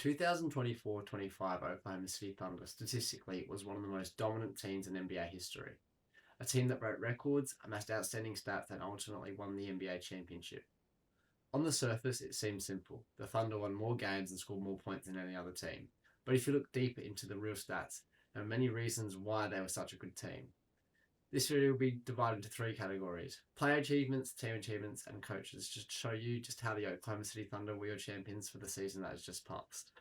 The 2024-25 Oklahoma City Thunder statistically was one of the most dominant teams in NBA history. A team that broke records, amassed outstanding stats, and ultimately won the NBA championship. On the surface, it seems simple. The Thunder won more games and scored more points than any other team. But if you look deeper into the real stats, there are many reasons why they were such a good team. This video will be divided into three categories: player achievements, team achievements, and coaches, just to show you just how the Oklahoma City Thunder were your champions for the season that has just passed.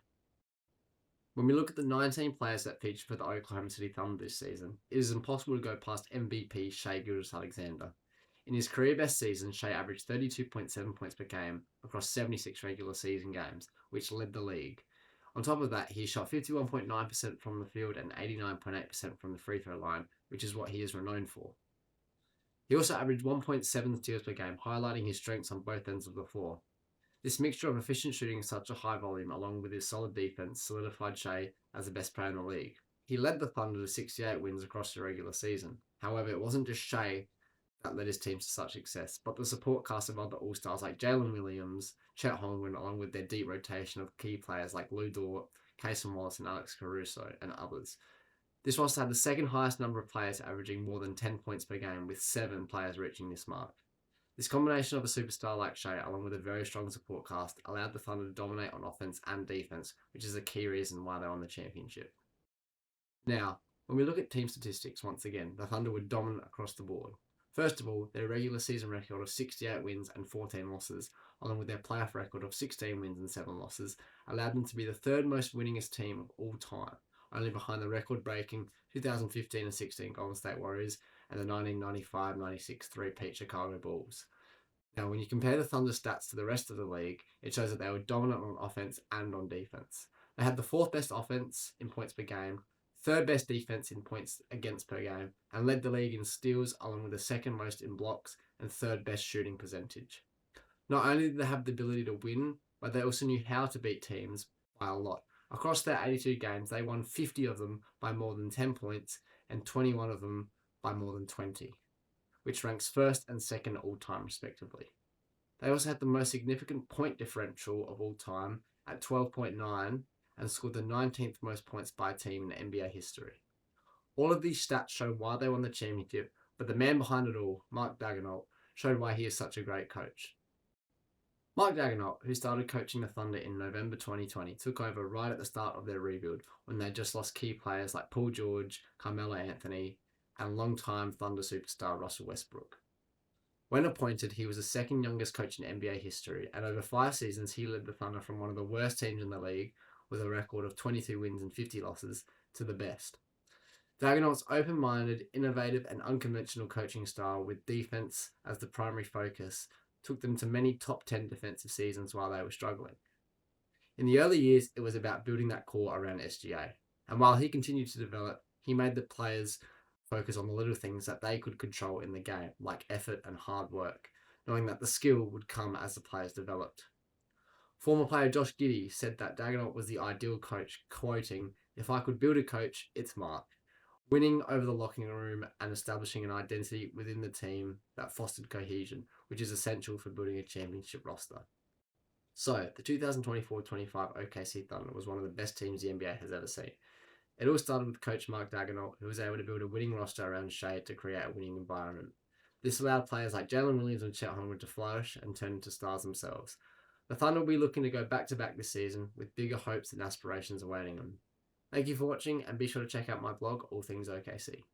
When we look at the 19 players that featured for the Oklahoma City Thunder this season, it is impossible to go past MVP Shai Gilgeous-Alexander. In his career best season, Shai averaged 32.7 points per game across 76 regular season games, which led the league. On top of that, he shot 51.9% from the field and 89.8% from the free throw line, which is what he is renowned for. He also averaged 1.7 steals per game, highlighting his strengths on both ends of the floor. This mixture of efficient shooting in such a high volume, along with his solid defense, solidified Shai as the best player in the league. He led the Thunder to 68 wins across the regular season. However, it wasn't just Shai that led his team to such success, but the support cast of other All-Stars like Jalen Williams, Chet Holmgren, along with their deep rotation of key players like Lou Dort, Cason Wallace, and Alex Caruso, and others. This roster had the second highest number of players averaging more than 10 points per game, with 7 players reaching this mark. This combination of a superstar like Shai, along with a very strong support cast, allowed the Thunder to dominate on offense and defense, which is a key reason why they won the championship. Now, when we look at team statistics, once again, the Thunder were dominant across the board. First of all, their regular season record of 68 wins and 14 losses, along with their playoff record of 16 wins and 7 losses, allowed them to be the third most winningest team of all time, only behind the record-breaking 2015 and 16 Golden State Warriors and the 1995-96 three-peat Chicago Bulls. Now, when you compare the Thunder stats to the rest of the league, it shows that they were dominant on offense and on defense. They had the fourth best offense in points per game, third best defense in points against per game, and led the league in steals, along with the second most in blocks and third best shooting percentage. Not only did they have the ability to win, but they also knew how to beat teams by a lot. Across their 82 games, they won 50 of them by more than 10 points and 21 of them by more than 20, which ranks first and second all time respectively. They also had the most significant point differential of all time at 12.9 and scored the 19th most points by a team in NBA history. All of these stats show why they won the championship, but the man behind it all, Mark Daigneault, showed why he is such a great coach. Mark Daigneault, who started coaching the Thunder in November 2020, took over right at the start of their rebuild when they just lost key players like Paul George, Carmelo Anthony, and longtime Thunder superstar Russell Westbrook. When appointed, he was the second youngest coach in NBA history, and over 5 seasons he led the Thunder from one of the worst teams in the league, with a record of 22 wins and 50 losses, to the best. Daigneault's open-minded, innovative, and unconventional coaching style, with defense as the primary focus, took them to many top 10 defensive seasons while they were struggling. In the early years, it was about building that core around SGA, and while he continued to develop, he made the players focus on the little things that they could control in the game, like effort and hard work, knowing that the skill would come as the players developed. Former player Josh Giddey said that Daigneault was the ideal coach, quoting, "If I could build a coach, it's Mark. Winning over the locker room and establishing an identity within the team that fostered cohesion, which is essential for building a championship roster." So, the 2024-25 OKC Thunder was one of the best teams the NBA has ever seen. It all started with coach Mark Daigneault, who was able to build a winning roster around Shai to create a winning environment. This allowed players like Jalen Williams and Chet Holmgren to flourish and turn into stars themselves. The Thunder will be looking to go back-to-back this season, with bigger hopes and aspirations awaiting them. Thank you for watching, and be sure to check out my blog, All Things OKC.